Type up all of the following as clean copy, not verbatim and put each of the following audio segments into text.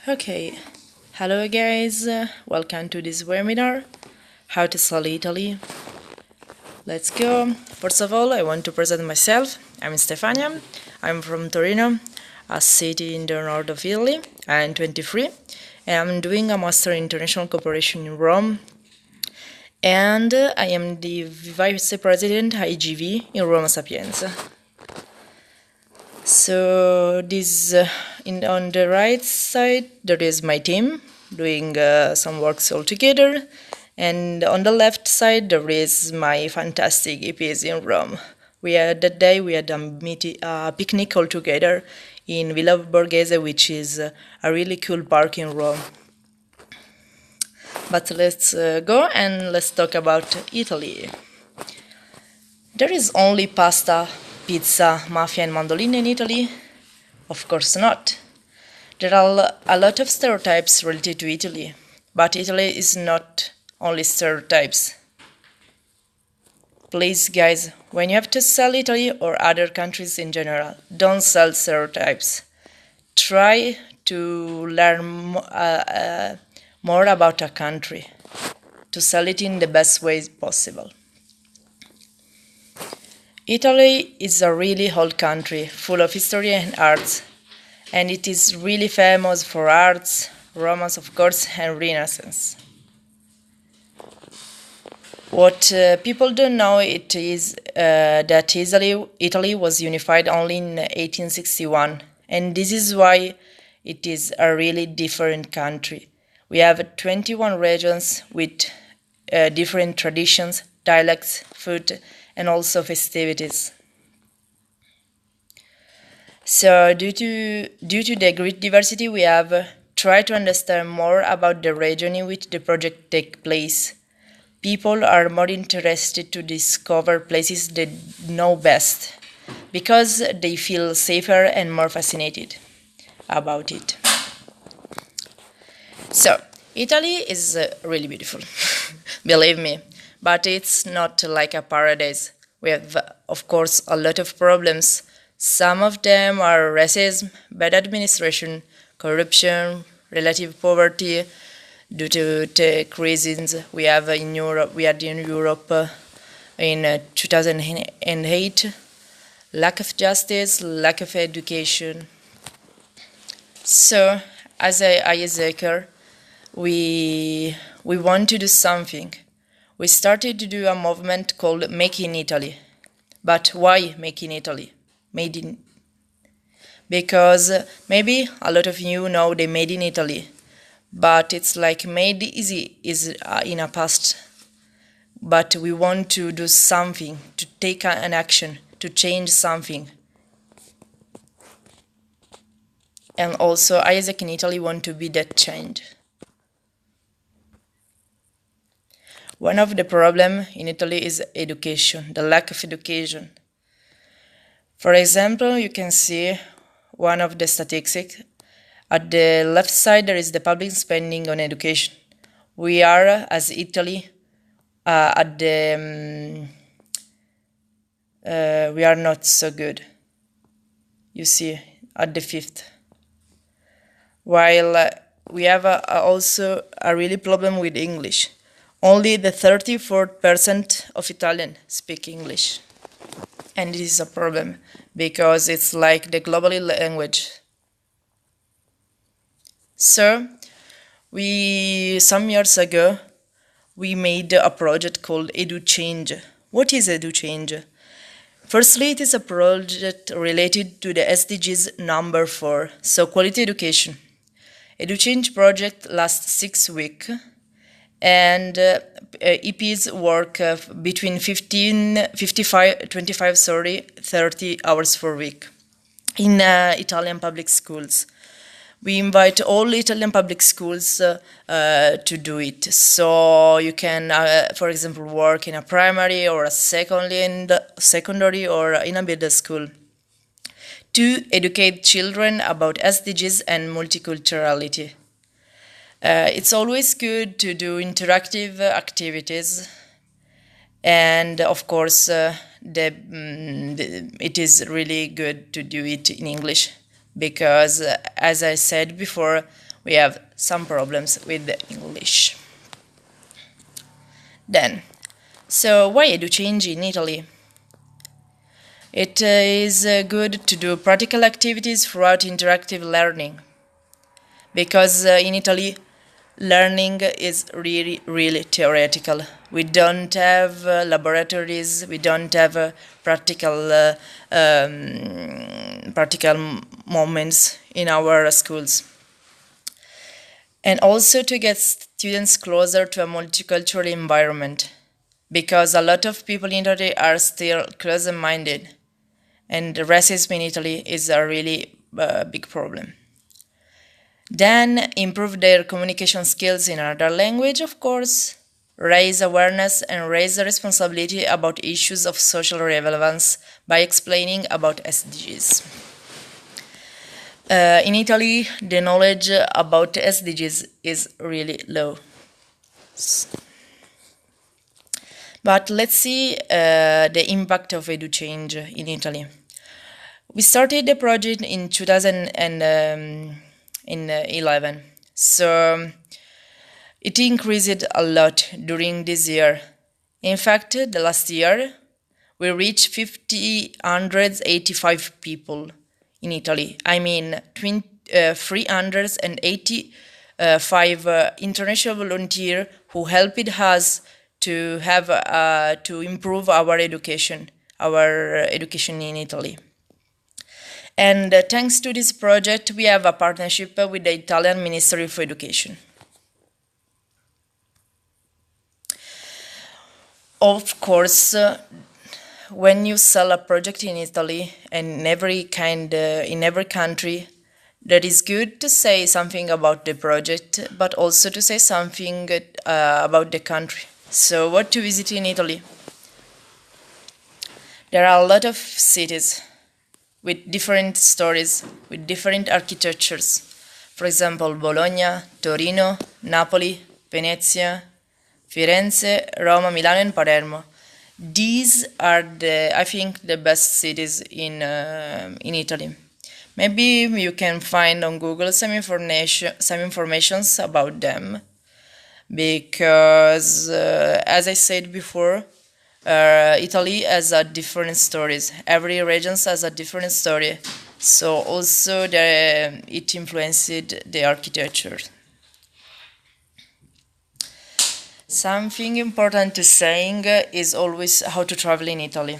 Okay, hello guys, welcome to this webinar, How to Sell Italy. Let's go. First of all, I want to present myself. I'm Stefania, I'm from Torino, a city in the north of Italy. I'm 23, and I'm doing a Master in International Cooperation in Rome. And I am the Vice President IGV in Roma Sapienza. So this on the right side there is my team doing some works all together, and on the left side there is my fantastic EPs in Rome. That day we had a picnic all together in Villa Borghese, which is a really cool park in Rome. But let's go and let's talk about Italy. There is only pasta, pizza, mafia and mandolin in Italy? Of course not. There are a lot of stereotypes related to Italy, but Italy is not only stereotypes. Please guys, when you have to sell Italy or other countries in general, don't sell stereotypes. Try to learn more about a country, to sell it in the best way possible. Italy is a really old country, full of history and arts, and it is really famous for arts, Romance of course, and Renaissance. What people don't know it is that Italy was unified only in 1861, and this is why it is a really different country. We have 21 regions with different traditions, dialects, food, and also festivities. So due to the great diversity we have, try to understand more about the region in which the project takes place. People are more interested to discover places they know best, because they feel safer and more fascinated about it. So, Italy is really beautiful, believe me, but it's not like a paradise. We have, of course, a lot of problems. Some of them are racism, bad administration, corruption, relative poverty, due to the crises we had in Europe in 2008, lack of justice, lack of education. So, as a ISAker, we want to do something. We started to do a movement called Make in Italy. But why Make in Italy? Because maybe a lot of you know they made in Italy, but it's like made easy is in a past. But we want to do something, to take an action, to change something. And also Isaac in Italy want to be that change. One of the problems in Italy is education, the lack of education. For example, you can see one of the statistics. At the left side, there is the public spending on education. We are, as Italy, we are not so good. You see, at the fifth. While we have also a really problem with English. Only the 34% of Italian speak English. And this is a problem, because it's like the global language. So, some years ago, we made a project called EduChange. What is EduChange? Firstly, it is a project related to the SDGs number 4, so quality education. EduChange project lasts 6 weeks, and EPs work between 30 hours per week in Italian public schools. We invite all Italian public schools to do it. So you can, for example, work in a primary or a secondary or in a middle school, to educate children about SDGs and multiculturality. It's always good to do interactive activities, and of course it is really good to do it in English, because as I said before, we have some problems with the English. Then, so why EduChange in Italy? It is good to do practical activities throughout interactive learning, because in Italy learning is really theoretical. We don't have laboratories, we don't have practical moments in our schools. And also to get students closer to a multicultural environment, because a lot of people in Italy are still closed-minded, and racism in Italy is a really big problem. Then improve their communication skills in another language, of course, raise awareness and raise the responsibility about issues of social relevance by explaining about SDGs. In Italy, the knowledge about SDGs is really low. But let's see the impact of EduChange in Italy. We started the project in 2011, so it increased a lot during this year. In fact, the last year, we reached 585 people in Italy. I mean, 385 international volunteers who helped us to have to improve our education in Italy. And thanks to this project, we have a partnership with the Italian Ministry of Education. Of course, when you sell a project in Italy and in every country, that is good to say something about the project, but also to say something about the country. So, what to visit in Italy? There are a lot of cities with different stories, with different architectures. For example, Bologna, Torino, Napoli, Venezia, Firenze, Roma, Milano, and Palermo. These are I think, the best cities in Italy. Maybe you can find on Google some information about them, because as I said before, Italy has a different stories. Every region has a different story. So also it influenced the architecture. Something important to saying is always how to travel in Italy.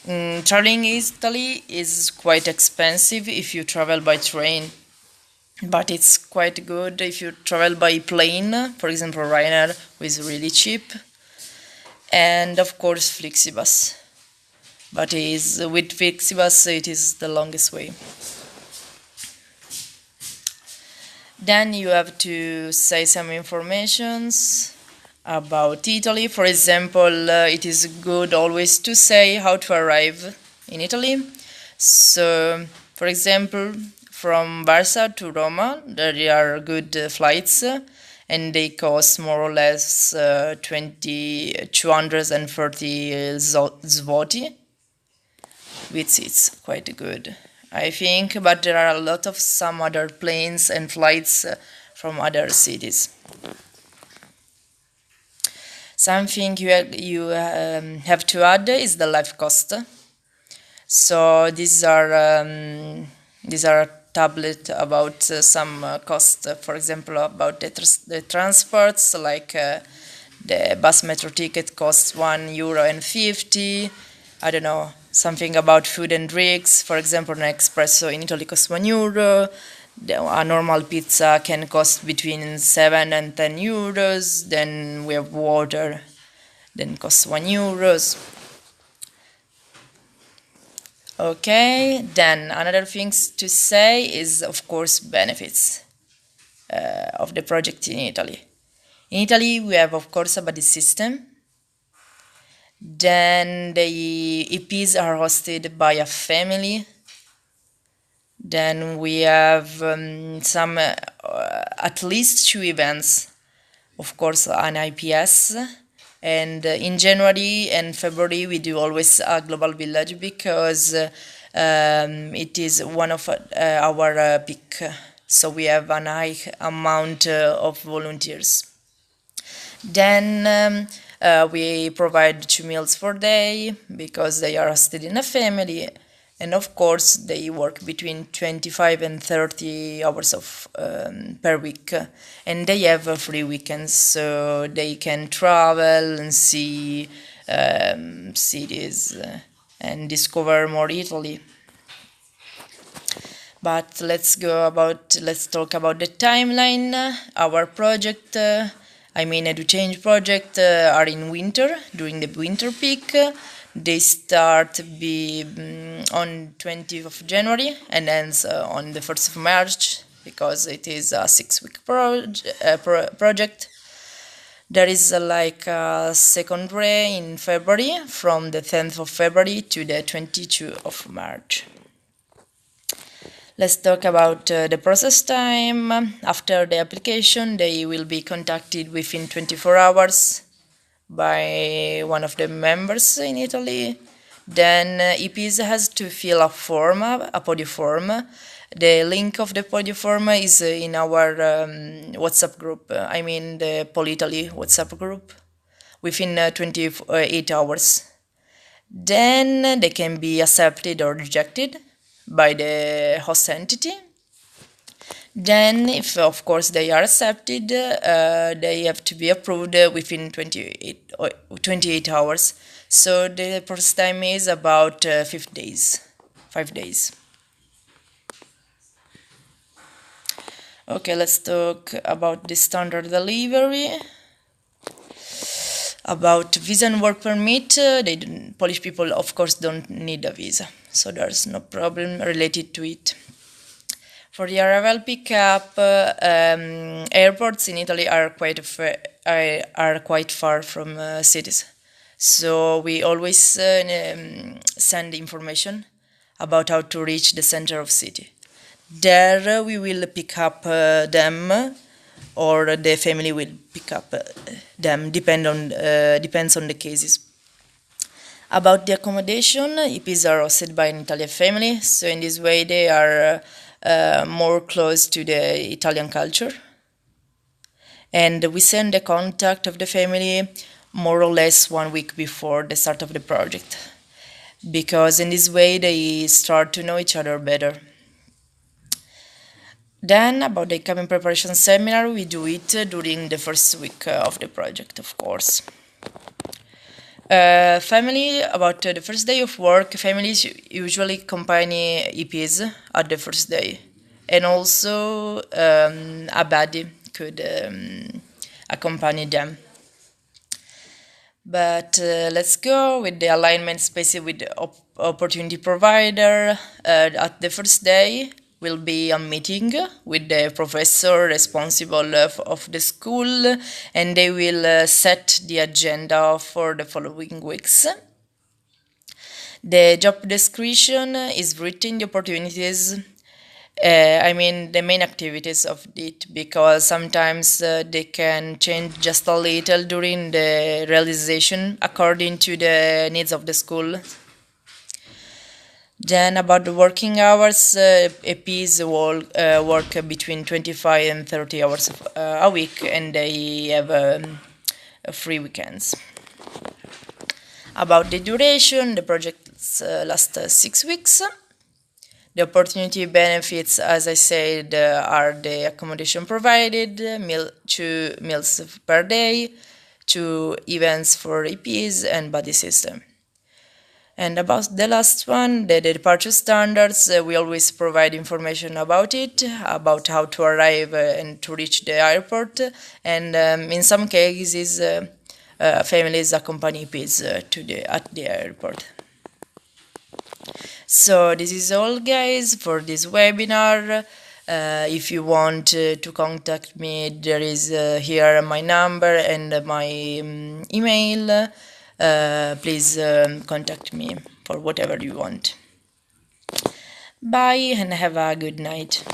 Traveling in Italy is quite expensive if you travel by train, but it's quite good if you travel by plane. For example, Ryanair is really cheap, and of course Flixibus. But with Flixibus it is the longest way. Then you have to say some informations about Italy. For example, it is good always to say how to arrive in Italy. So, for example, from Varsa to Roma, there are good flights, and they cost more or less 230 zloty, which is quite good, I think, but there are a lot of some other planes and flights from other cities. Something you have to add is the life cost. So these are tablet about some cost, for example, about the transports, like the bus metro ticket costs €1.50. I don't know, something about food and drinks. For example, an espresso in Italy costs €1. A normal pizza can cost between 7 and 10 euros. Then we have water, then costs €1. Okay, then another things to say is, of course, benefits of the project in Italy. In Italy, we have, of course, a buddy system. Then the EPs are hosted by a family. Then we have some, at least 2 events, of course, an IPS. And in January and February, we do always a global village, because it is one of our peak so we have an high amount of volunteers. Then we provide 2 meals per day because they are still in a family, and of course they work between 25 and 30 hours per week, and they have free weekends, so they can travel and see cities and discover more Italy. But let's talk about the timeline. Our project, EduChange project, are in winter, during the winter peak. They start on 20th of January and ends on the 1st of March, because it is a 6-week project. There is a second ray in February, from the 10th of February to the 22nd of March. Let's talk about the process time. After the application, they will be contacted within 24 hours by one of the members in Italy. Then EPs has to fill a form, a Podio form. The link of the Podio form is in our WhatsApp group, the PolItaly WhatsApp group, within 28 hours. Then they can be accepted or rejected by the host entity. Then, if of course they are accepted, they have to be approved within 28 hours. So the process time is about 5 days. Okay, let's talk about the standard delivery. About visa and work permit, Polish people of course don't need a visa, so there's no problem related to it. For the arrival pickup, airports in Italy are quite far from cities, so we always send information about how to reach the center of city. There we will pick up them, or the family will pick up them, depends on the cases. About the accommodation, EPs are hosted by an Italian family, so in this way they are more close to the Italian culture. And we send the contact of the family more or less 1 week before the start of the project, because in this way they start to know each other better. Then, about the cabin preparation seminar, we do it during the first week of the project, of course. About the first day of work, families usually accompany EPs at the first day, and also a buddy could accompany them. But let's go with the alignment space with the opportunity provider. At the first day will be a meeting with the professor responsible of the school, and they will set the agenda for the following weeks. The job description is written, the opportunities, the main activities of it, because sometimes they can change just a little during the realization according to the needs of the school. Then about the working hours, EPs will work between 25 and 30 hours a week, and they have free weekends. About the duration, the project lasts 6 weeks. The opportunity benefits, as I said, are the accommodation provided, 2 meals per day, 2 events for EPs, and buddy system. And about the last one, the departure standards, we always provide information about it, about how to arrive and to reach the airport, and in some cases, families accompany EPs at the airport. So this is all, guys, for this webinar. If you want to contact me, there is here my number and my email. Please contact me for whatever you want. Bye and have a good night.